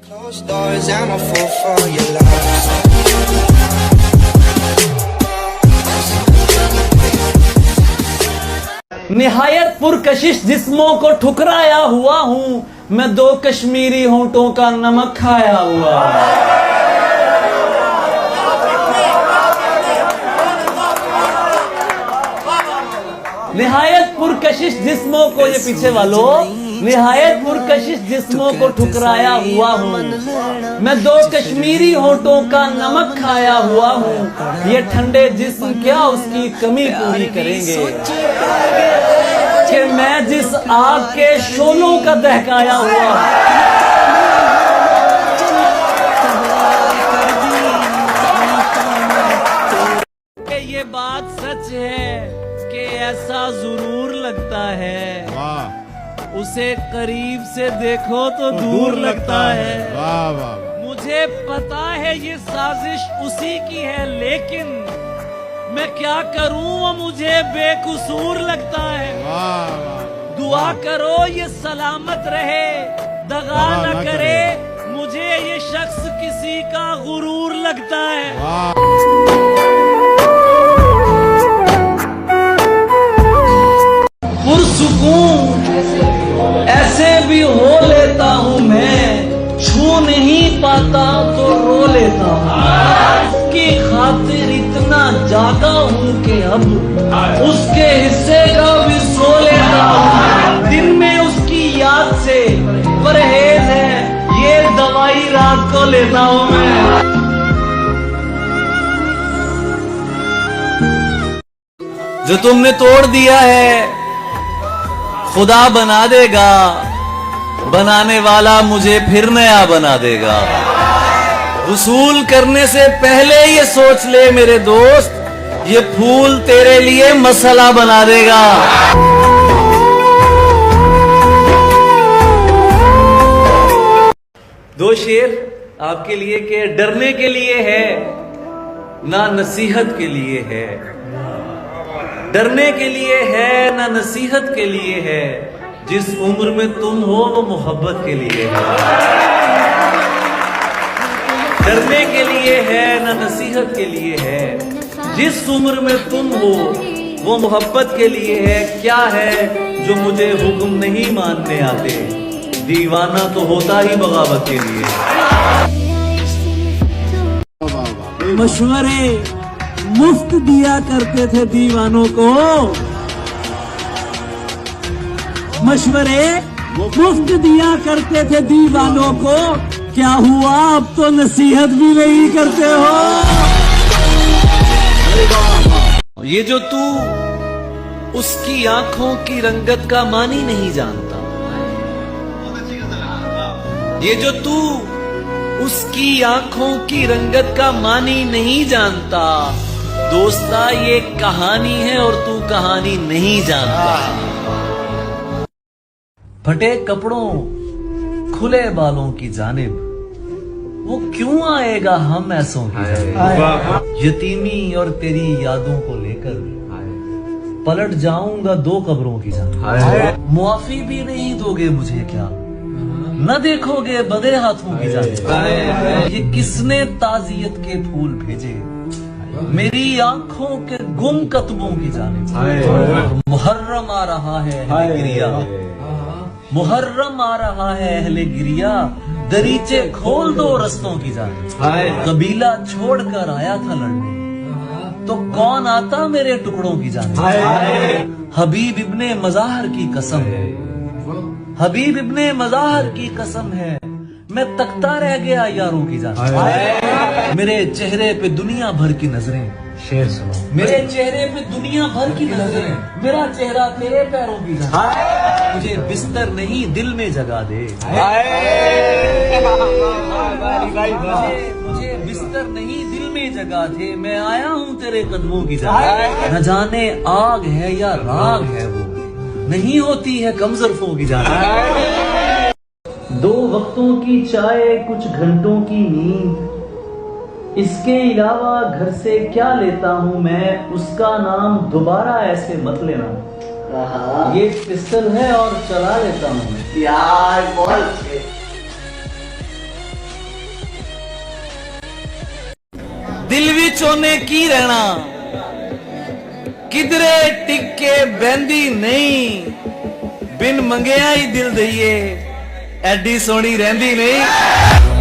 Closed doors, I'm a fool for your love. निहायत पुरकशिश जिस्मों को ठुकराया हुआ हूँ मैं, दो कश्मीरी होंठों का नमक खाया हुआ। निहायत पुरकशिश जिस्मों को, ये पीछे वालों, निहायत पुरकशिश जिस्मों को ठुकराया हुआ हूँ मैं, दो कश्मीरी होंठों का नमक खाया हुआ हूँ। ये ठंडे जिस्म क्या उसकी कमी पूरी करेंगे कि मैं जिस आग के शोलों का दहकाया हुआ। ये बात सच है कि ऐसा जरूर लगता है, उसे करीब से देखो तो दूर लगता है। मुझे पता है ये साजिश उसी की है, लेकिन मैं क्या करूं वो मुझे बेकसूर लगता है। दुआ करो ये सलामत रहे, दगा न करे, मुझे ये शख्स किसी का गुरूर लगता है। पुरसुकून ऐसे भी हो लेता हूँ मैं, छू नहीं पाता तो रो लेता हूँ। उसकी खातिर इतना जागा हूँ कि अब उसके हिस्से का भी सो लेता हूँ। दिन में उसकी याद से परहेज है, ये दवाई रात को लेता हूँ मैं। जो तुमने तोड़ दिया है खुदा बना देगा, बनाने वाला मुझे फिर नया बना देगा। वसूल करने से पहले ये सोच ले मेरे दोस्त, ये फूल तेरे लिए मसला बना देगा। दो शेर आपके लिए के डरने के लिए है ना नसीहत के लिए है, डरने के लिए है ना नसीहत के लिए है, जिस उम्र में तुम हो वो मोहब्बत के लिए है। डरने के लिए है ना नसीहत के लिए है, जिस उम्र में तुम हो वो मोहब्बत के लिए है। क्या है जो मुझे हुक्म नहीं मानने आते, दीवाना तो होता ही बगावत के लिए। मशवरे मुफ्त दिया करते थे दीवानों को, मशवरे मुफ्त दिया करते थे दीवानों को, क्या हुआ अब तो नसीहत भी नहीं करते हो। ये जो तू उसकी आंखों की रंगत का मानी नहीं जानता, ये जो तू उसकी आंखों की रंगत का मानी नहीं जानता, दोस्ता ये कहानी है और तू कहानी नहीं जानता। फटे कपड़ों खुले बालों की जानिब वो क्यों आएगा हम ऐसों की जानिब। यतीमी और तेरी यादों को लेकर पलट जाऊंगा दो कब्रों की जानिब। मुआफी भी नहीं दोगे मुझे क्या, न देखोगे बदे हाथों की जानिब। ये किसने ताजियत के फूल भेजे मेरी आंखों के गुम कतबों की जानिब। मुहर्रम आ रहा है गिरिया, मुहर्रम आ रहा है अहले गिरिया, दरीचे खोल दो रस्तों की जानिब। कबीला छोड़कर आया था लड़ने, तो कौन आता मेरे टुकड़ों की जानिब। हबीब इब्ने मज़ाहर की कसम है, हबीब इब्ने मज़ाहर की कसम है, मैं तकता रह गया यारों की जानिब। मेरे चेहरे पे दुनिया भर की नजरें, शेर सुनो, मेरे चेहरे पे दुनिया भर की नजरें, मेरा चेहरा तेरे पैरों की जानिब। मुझे बिस्तर नहीं दिल में जगा दे, मुझे बिस्तर नहीं दिल में जगा दे, मैं आया हूँ तेरे कदमों की जानिब। न जाने आग है या राग है वो, नहीं होती है कम ज़र्फ़ों की जानिब। दो वक्तों की चाय कुछ घंटों की नींद, इसके अलावा घर से क्या लेता हूँ मैं, उसका नाम दोबारा ऐसे मत लेना। ये पिस्टल है और चला लेता हूँ यार। ਦਿਲ ਵਿੱਚ ਉਹਨੇ ਕੀ ਰਹਿਣਾ, ਕਿਧਰੇ ਟਿੱਕੇ ਬਹਿੰਦੀ ਨਹੀਂ, ਬਿਨ ਮੰਗਿਆ ਹੀ ਦਿਲ ਦਈਏ ਐਡੀ ਸੋਹਣੀ ਰਹਿੰਦੀ ਨਹੀਂ।